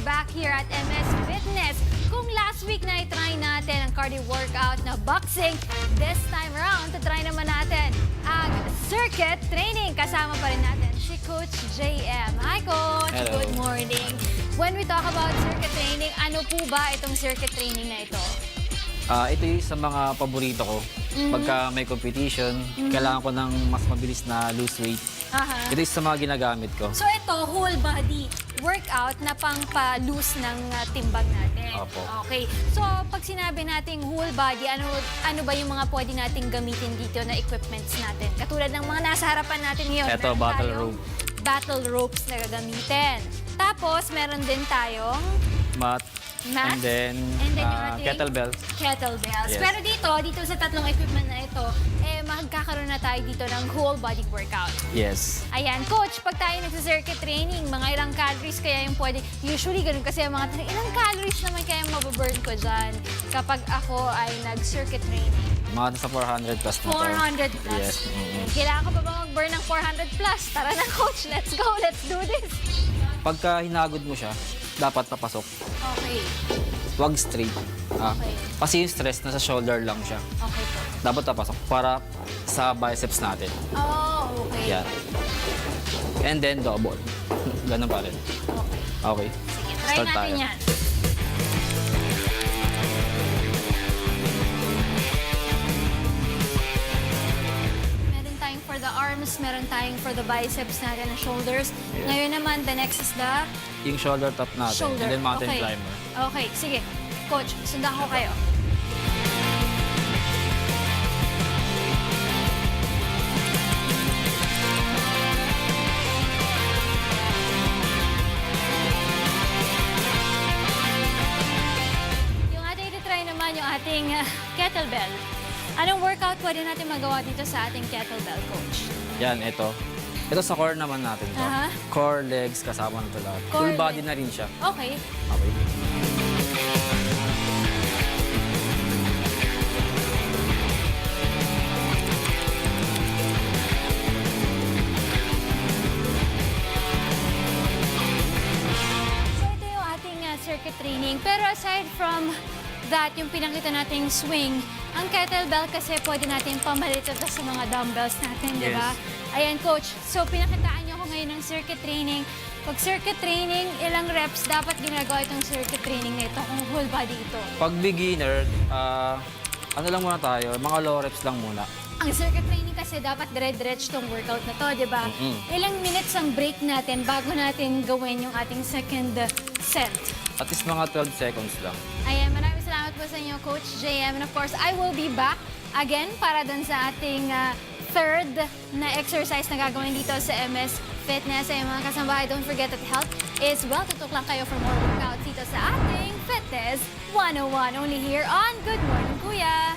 back here at MS Fitness. Kung last week na i-try natin ang cardio workout na boxing, this time around, try naman natin ang circuit training. Kasama pa rin natin si Coach JM. Hi, Coach! Hello. Good morning. When we talk about circuit training, ano po ba itong circuit training na ito? Ito yung sa mga paborito ko. Pagka may competition, kailangan ko ng mas mabilis na lose weight. Aha. Ito yung sa mga ginagamit ko. So ito, whole body workout na pang-pa-lose ng timbang natin. Opo. Okay. So pag sinabi nating whole body, ano ba yung mga pwede nating gamitin dito na equipments natin? Katulad ng mga nasa harapan natin ngayon. Ito, meron battle tayong rope. Battle ropes na gagamitin. Tapos, meron din tayong Mat. mat. And then yung ating kettlebells. kettlebells. Yes. Pero dito sa tatlong equipment na ito, magkakaroon na tayo dito ng whole body workout. Yes. Ayan, Coach, pag tayo nagsa-circuit training, mga ilang calories kaya yung pwede? Usually, ganun kasi ang mga tanong, ilang calories naman kaya yung mababurn ko dyan kapag ako ay nag-circuit training? Mga nasa 400 plus na to. 400 plus. Yes. Kailangan ko pa ba mag-burn ng 400 plus? Tara na, Coach, let's go, let's do this. Pagka hinagod mo siya, dapat papasok. Okay. Huwag straight. Okay. Kasi yung stress, nasa shoulder lang siya. Okay po. Dapat papasok para sa biceps natin. Oh, okay. Yan. And then double. Ganun pa rin. Okay. Okay. Sige, try Start natin tayo. yan. Meron tayong for the arms, meron tayong for the biceps natin and shoulders. Yeah. Ngayon naman, the next is the Yung shoulder top natin. shoulder. And then mountain Okay. climber. Okay, sige. Coach, sundan ko kayo. Yung ating try naman yung ating kettlebell. Anong workout pwede natin magawa dito sa ating kettlebell, Coach? Yan, ito. Ito sa core naman natin to. Aha. Core, legs, kasama na ito lahat. Core, Full body legs. na rin siya. Okay. Okay. So ito yung ating circuit training. Pero aside from that, yung pinakita nating swing, ang kettlebell kasi pwede natin pamalit ito sa mga dumbbells natin, di ba? Yes. Ayan, Coach. So pinakitaan niyo ako ngayon ng circuit training. Pag circuit training, ilang reps dapat ginagawa itong circuit training na ito kung whole body ito? Pag beginner, ano lang muna tayo, mga low reps lang muna. Ang circuit training kasi dapat dire-diretso tong workout na to, di ba? Ilang minutes ang break natin bago natin gawin yung ating second set? At least mga 12 seconds lang. Ayan, maraming salamat po sa inyo, Coach JM. And of course, I will be back again para dun sa ating third na exercise na gagawin dito sa MS Fitness. Ay mga kasambahay, don't forget that health is wealth. Tutok lang kayo for more workouts dito sa ating Fitness 101. Only here on Good Morning, Kuya!